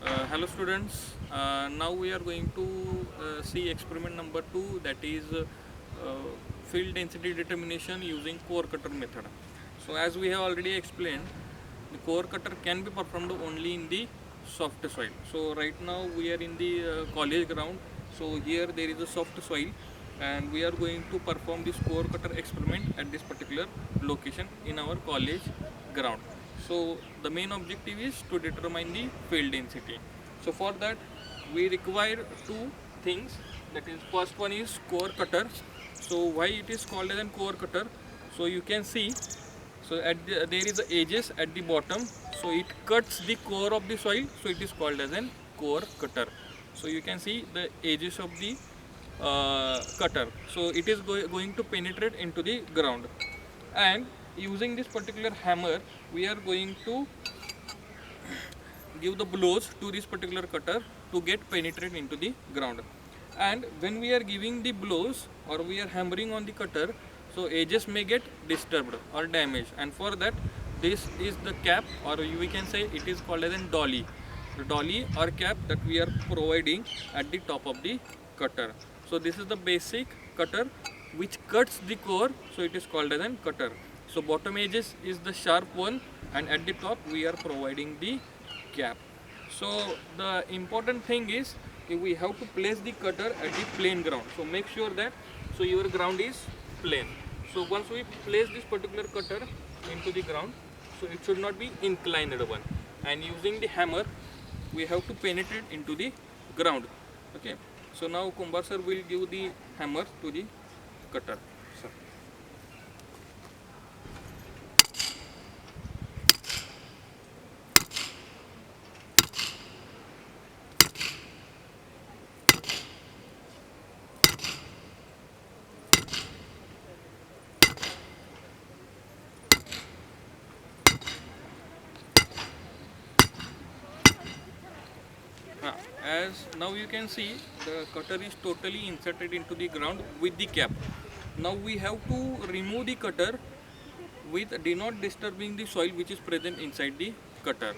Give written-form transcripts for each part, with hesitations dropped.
Hello students, now we are going to see experiment number 2, that is field density determination using core cutter method. So as we have already explained, the core cutter can be performed only in the soft soil. So right now we are in the college ground, so here there is a soft soil and we are going to perform this core cutter experiment at this particular location in our college ground. So the main objective is to determine the field density. So for that we require two things. That is, first one is core cutter. So why it is called as a core cutter? So you can see, so there is a edges at the bottom, so it cuts the core of the soil, so it is called as an core cutter. So you can see the edges of the cutter, so it is going to penetrate into the ground, and using this particular hammer we are going to give the blows to this particular cutter to get penetrate into the ground. And when we are giving the blows or we are hammering on the cutter, so edges may get disturbed or damaged, and for that this is the cap, or we can say it is called as a dolly, the dolly or cap that we are providing at the top of the cutter. So this is the basic cutter which cuts the core, so it is called as a cutter. So bottom edges is the sharp one, and at the top we are providing the cap. So the important thing is we have to place the cutter at the plain ground. So make sure that so your ground is plain. So once we place this particular cutter into the ground, so it should not be inclined one. And using the hammer, we have to penetrate into the ground. Okay. So now Kumbar sir will give the hammer to the cutter. Sir. As now you can see the cutter is totally inserted into the ground with the cap. Now we have to remove the cutter with not disturbing the soil which is present inside the cutter.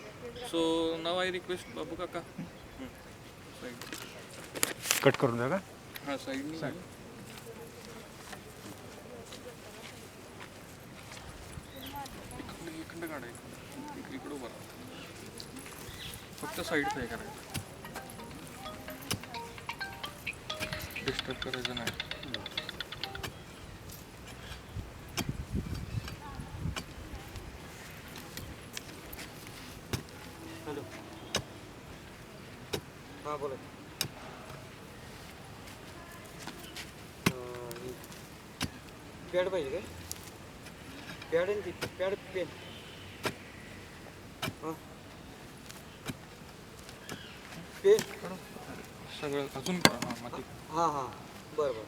So now I request Babu Kaka. Side. Cut करून द्या का हाँ side इकडं काढायचं इकडं उभं राहा फक्त साईडचं हे करायचं डिस्टर्ब करायचं नाही हॅलो हां बोला पॅड पाहिजे काय पॅड आणि ती पॅड पेन हां पेन सगळं अजून हां माती हां हां बरं बरं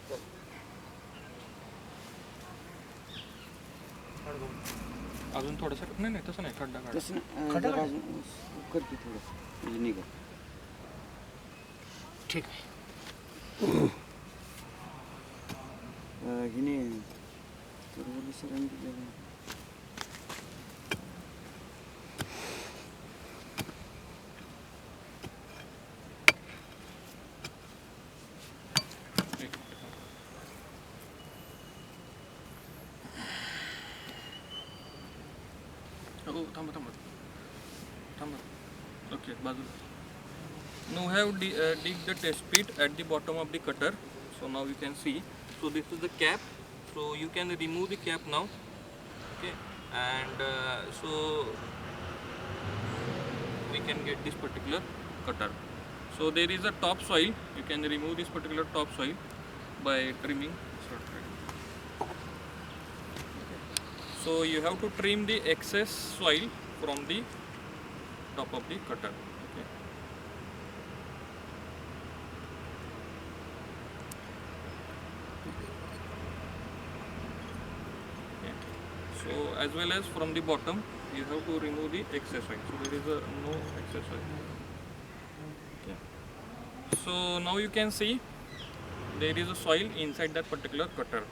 चल अजून थोडंसं नाही नाही तसं नाही खड्डा काढ तसं जरा अजून करते थोडं म्हणजे निघा ठीक आहे हिने बरोबर सरांनी दिलेलं हो थांबा थांबा थांबा ओके बाजूला now we have dig the test pit at the bottom of the cutter. So now you can see, so this is the cap, so you can remove the cap now. Okay, and so we can get this particular cutter. So there is a top soil, you can remove this particular top soil by trimming. So you have to trim the excess soil from the top of the cutter. Okay. Okay. So as well as from the bottom, you have to remove the excess soil. So there is no excess soil. Okay. So now you can see there is a soil inside that particular cutter.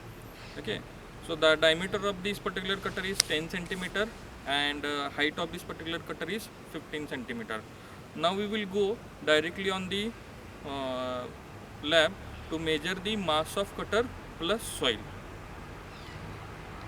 Okay. So the diameter of this particular cutter is 10 centimeter and height of this particular cutter is 15 centimeter. Now we will go directly on the lab to measure the mass of cutter plus soil.